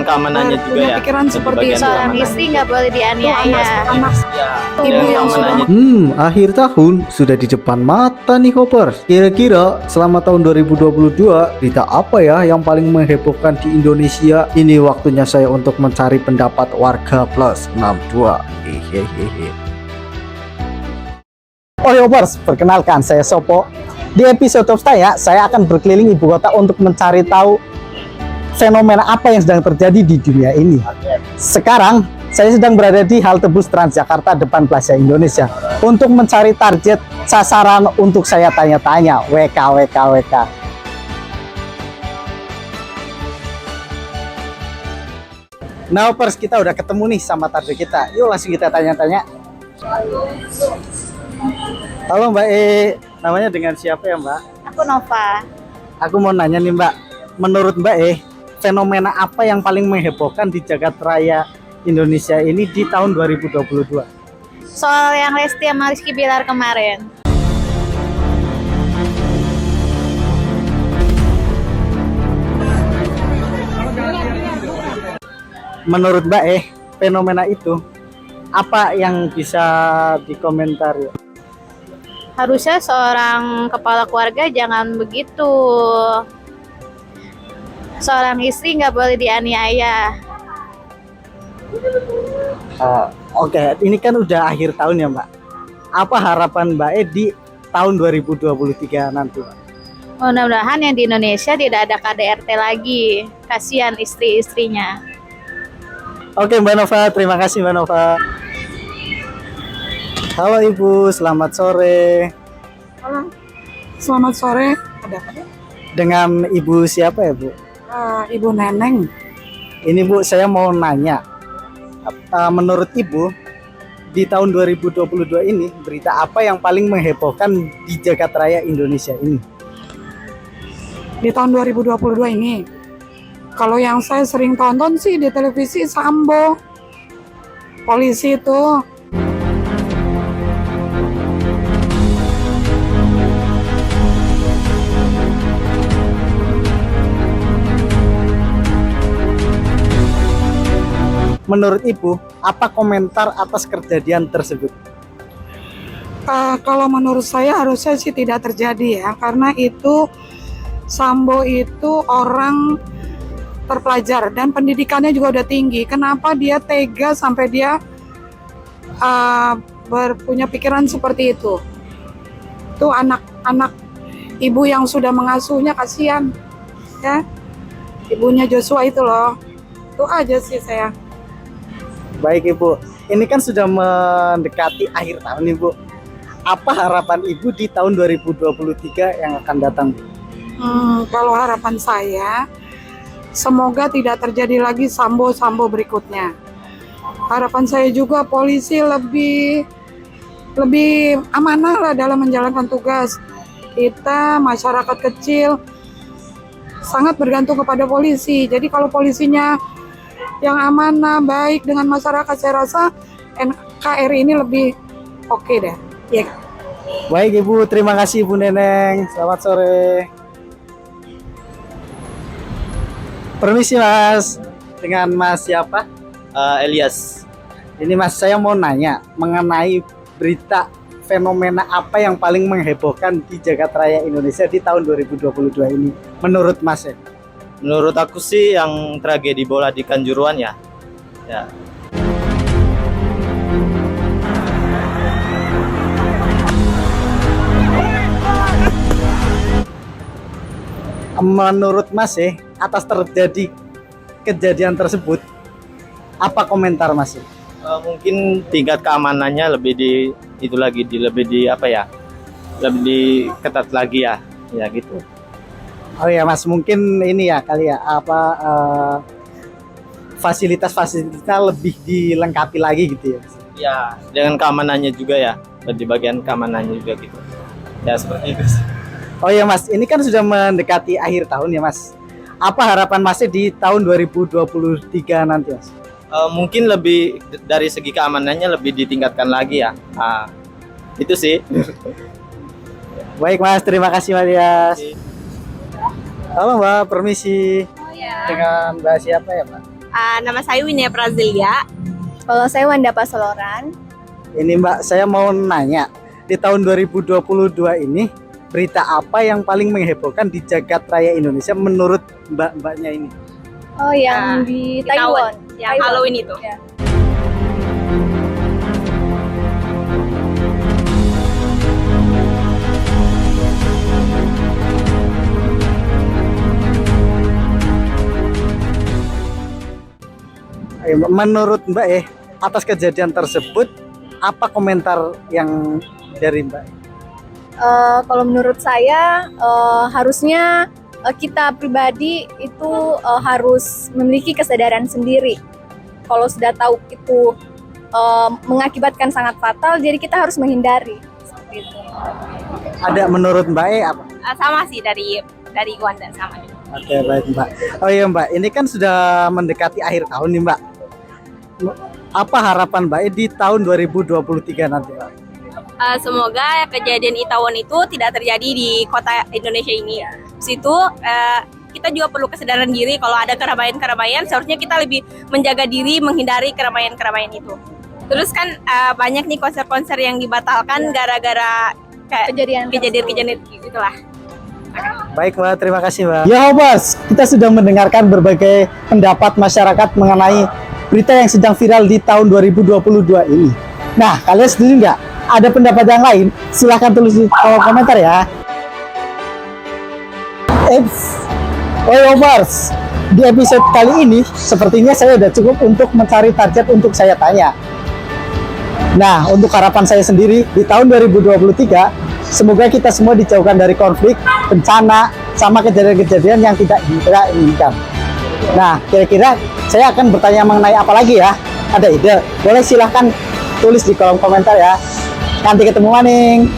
keamanannya juga punya ya. pikiran seperti bagian Seorang keamanan. istri nggak boleh dianiaya. anak Ya, ibu dengan yang keamanannya. Akhir tahun sudah di depan mata nih Hoppers. Kira-kira selama tahun 2022 berita apa ya yang paling menghebohkan di Indonesia? Ini waktunya saya untuk mencari pendapat warga plus 62. Hehehe. Oh Hoppers, perkenalkan saya Sopo. Di episode saya akan berkeliling ibu kota untuk mencari tahu fenomena apa yang sedang terjadi di dunia ini. Sekarang saya sedang berada di halte bus Transjakarta depan Plaza Indonesia untuk mencari target sasaran untuk saya tanya-tanya. WK. Nah Hoppers, kita udah ketemu nih sama target kita. Yuk langsung kita tanya-tanya. Halo Mbak namanya dengan siapa ya Mbak? Aku Nova. Aku mau nanya nih Mbak, menurut Mbak fenomena apa yang paling menghebohkan di jagat raya Indonesia ini di tahun 2022? Soal yang Lesti sama Rizky Bilar kemarin. Menurut Mbak fenomena itu apa yang bisa dikomentari? Harusnya seorang kepala keluarga jangan begitu. Seorang istri nggak boleh dianiaya. Oke, ini kan udah akhir tahun ya Mbak. Apa harapan Mbak di tahun 2023 nanti? Mudah-mudahan yang di Indonesia tidak ada KDRT lagi. Kasihan istri-istrinya. Oke Mbak Nova, terima kasih Mbak Nova. Halo Ibu, selamat sore. Halo, selamat sore. Ada apa ya? Dengan Ibu siapa ya Bu? Ibu Neneng. Ini Bu, saya mau nanya. Menurut Ibu, di tahun 2022 ini, berita apa yang paling menghebohkan di jagat raya Indonesia ini? Di tahun 2022 ini, kalau yang saya sering tonton sih di televisi Sambo. Polisi itu Menurut Ibu, apa komentar atas kejadian tersebut? kalau menurut saya harusnya sih tidak terjadi ya, karena itu Sambo itu orang terpelajar dan pendidikannya juga udah tinggi. Kenapa dia tega sampai dia punya pikiran seperti itu? Itu anak-anak ibu yang sudah mengasuhnya, kasihan ya, ibunya Joshua itu loh. Itu aja sih saya. Baik Ibu, ini kan sudah mendekati akhir tahun Ibu. Apa harapan Ibu di tahun 2023 yang akan datang? Kalau harapan saya, semoga tidak terjadi lagi Sambo-Sambo berikutnya. Harapan saya juga polisi lebih amanah lah dalam menjalankan tugas. Kita masyarakat kecil sangat bergantung kepada polisi. Jadi kalau polisinya yang amanah, baik dengan masyarakat, saya rasa NKRI ini lebih oke deh. Ya. Baik Ibu, terima kasih Ibu Neneng. Selamat sore. Permisi Mas, dengan Mas siapa? Elias. Ini Mas, saya mau nanya mengenai berita fenomena apa yang paling menghebohkan di jagat raya Indonesia di tahun 2022 ini menurut Mas ya? Menurut aku sih yang tragedi bola di Kanjuruhan ya. Ya. Menurut Mas atas terjadi kejadian tersebut, apa komentar Mas? Mungkin tingkat keamanannya lebih lebih diketat lagi ya. Ya gitu. Oh ya Mas, mungkin ini ya kali ya fasilitas-fasilitasnya lebih dilengkapi lagi gitu ya. Ya, dengan keamanannya juga ya. Di bagian keamanannya juga gitu. Ya seperti itu sih. Oh ya Mas, ini kan sudah mendekati akhir tahun ya Mas. Apa harapan Masnya di tahun 2023 nanti Mas? Mungkin lebih dari segi keamanannya lebih ditingkatkan lagi ya. Itu sih. Baik Mas, terima kasih Mas. Halo Mbak, permisi. Oh ya. Dengan Mbak siapa ya Mbak? Nama saya Winia Prazilia. Kalau saya Wanda Pasoloran. Ini Mbak, saya mau nanya, di tahun 2022 ini berita apa yang paling menghebohkan di jagat raya Indonesia menurut mbak-mbaknya ini? Oh, yang di Taiwan. Yang Halloween itu. Ya. Menurut Mbak atas kejadian tersebut, apa komentar yang dari Mbak? Kalau menurut saya harusnya kita pribadi itu harus memiliki kesadaran sendiri. Kalau sudah tahu itu mengakibatkan sangat fatal, jadi kita harus menghindari. Seperti itu. Ada menurut Mbak apa? Sama sih dari Wanda sama juga. Oke, baik Mbak. Oh iya Mbak, ini kan sudah mendekati akhir tahun nih Mbak. Apa harapan Mbak di tahun 2023 nanti Mbak? Semoga kejadian Itaewon itu tidak terjadi di kota Indonesia ini. Situ kita juga perlu kesadaran diri kalau ada keramaian-keramaian, seharusnya kita lebih menjaga diri, menghindari keramaian-keramaian itu. Terus kan banyak nih konser-konser yang dibatalkan gara-gara kayak kejadian-kejadian itulah. Baik Mbak, terima kasih Mbak. Ya Hobers, kita sudah mendengarkan berbagai pendapat masyarakat mengenai berita yang sedang viral di tahun 2022 ini. Nah, kalian setuju nggak? Ada pendapat yang lain? Silahkan tulis di kolom komentar ya. Hobers, di episode kali ini sepertinya saya udah cukup untuk mencari target untuk saya tanya. Nah, untuk harapan saya sendiri di tahun 2023, semoga kita semua dijauhkan dari konflik, bencana, sama kejadian-kejadian yang tidak kita inginkan. Nah, kira-kira saya akan bertanya mengenai apa lagi ya? Ada ide? Boleh silahkan tulis di kolom komentar ya. Nanti ketemu maning.